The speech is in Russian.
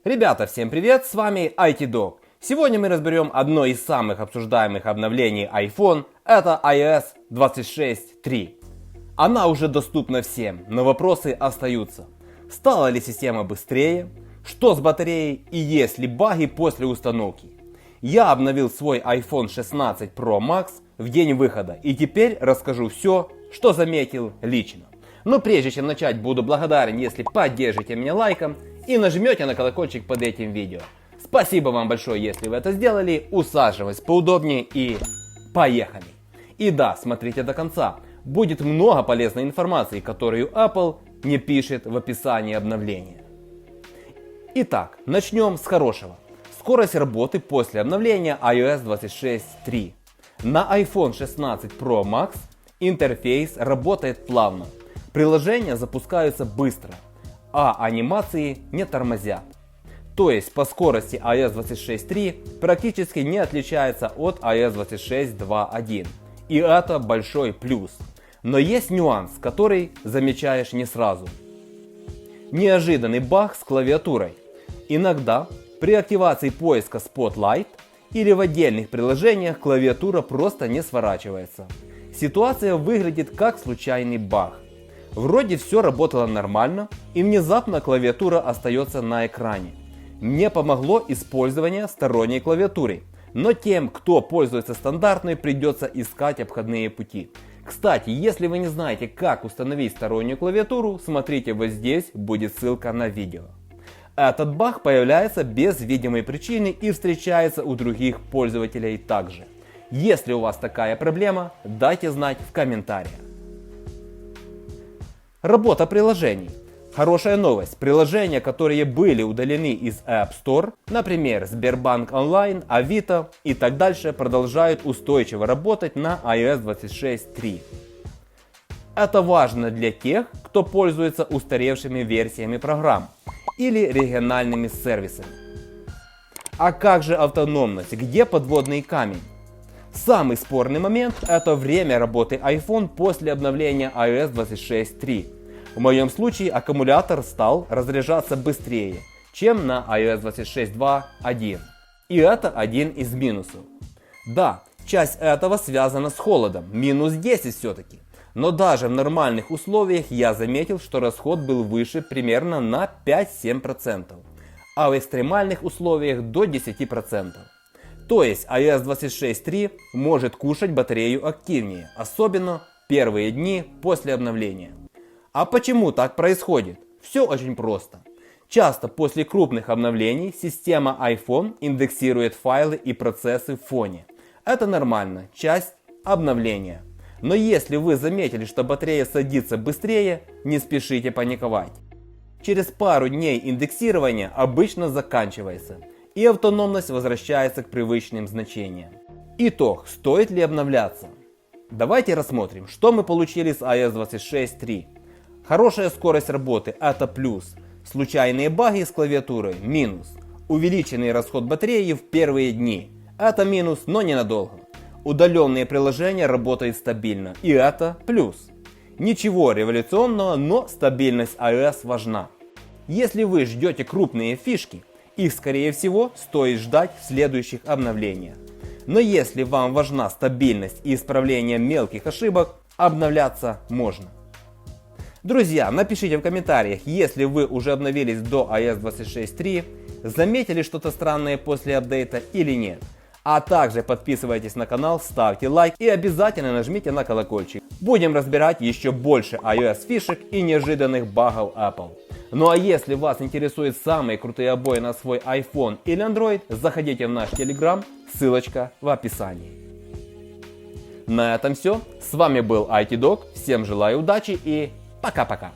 Ребята, всем привет, с вами IT-Dog. Сегодня мы разберем одно из самых обсуждаемых обновлений iPhone, это iOS 26.3. Она уже доступна всем, но вопросы остаются. Стала ли система быстрее? Что с батареей и есть ли баги после установки? Я обновил свой iPhone 16 Pro Max в день выхода и теперь расскажу все, что заметил лично. Но прежде чем начать, буду благодарен, если поддержите меня лайком и нажмете на колокольчик под этим видео. Спасибо вам большое, если вы это сделали. Усаживайтесь поудобнее и поехали. И да, смотрите до конца. Будет много полезной информации, которую Apple не пишет в описании обновления. Итак, начнем с хорошего. Скорость работы после обновления iOS 26.3. На iPhone 16 Pro Max интерфейс работает плавно. Приложения запускаются быстро, а анимации не тормозят. То есть по скорости iOS 26.3 практически не отличается от iOS 26.2.1. И это большой плюс. Но есть нюанс, который замечаешь не сразу. Неожиданный баг с клавиатурой. Иногда при активации поиска Spotlight или в отдельных приложениях клавиатура просто не сворачивается. Ситуация выглядит как случайный баг. Вроде все работало нормально, и внезапно клавиатура остается на экране. Мне помогло использование сторонней клавиатуры, но тем, кто пользуется стандартной, придется искать обходные пути. Кстати, если вы не знаете, как установить стороннюю клавиатуру, смотрите вот здесь, будет ссылка на видео. Этот баг появляется без видимой причины и встречается у других пользователей также. Если у вас такая проблема, дайте знать в комментариях. Работа приложений. Хорошая новость. Приложения, которые были удалены из App Store, например, Сбербанк Онлайн, Авито и так дальше, продолжают устойчиво работать на iOS 26.3. Это важно для тех, кто пользуется устаревшими версиями программ или региональными сервисами. А как же автономность? Где подводный камень? Самый спорный момент – это время работы iPhone после обновления iOS 26.3. В моем случае аккумулятор стал разряжаться быстрее, чем на iOS 26.2.1. И это один из минусов. Да, часть этого связана с холодом, минус 10 все-таки. Но даже в нормальных условиях я заметил, что расход был выше примерно на 5-7%, а в экстремальных условиях до 10%. То есть iOS 26.3 может кушать батарею активнее, особенно первые дни после обновления. А почему так происходит? Все очень просто. Часто после крупных обновлений система iPhone индексирует файлы и процессы в фоне. Это нормально, часть обновления. Но если вы заметили, что батарея садится быстрее, не спешите паниковать. Через пару дней индексирование обычно заканчивается, и автономность возвращается к привычным значениям. Итог, стоит ли обновляться? Давайте рассмотрим, что мы получили с iOS 26.3. Хорошая скорость работы – это плюс. Случайные баги с клавиатурой – минус. Увеличенный расход батареи в первые дни – это минус, но ненадолго. Удаленные приложения работают стабильно, и это плюс. Ничего революционного, но стабильность iOS важна. Если вы ждете крупные фишки, их, скорее всего, стоит ждать в следующих обновлениях. Но если вам важна стабильность и исправление мелких ошибок, обновляться можно. Друзья, напишите в комментариях, если вы уже обновились до iOS 26.3, заметили что-то странное после апдейта или нет. А также подписывайтесь на канал, ставьте лайк и обязательно нажмите на колокольчик. Будем разбирать еще больше iOS фишек и неожиданных багов Apple. Ну а если вас интересуют самые крутые обои на свой iPhone или Android, заходите в наш Telegram, ссылочка в описании. На этом все. С вами был IT-Dog. Всем желаю удачи и пока-пока.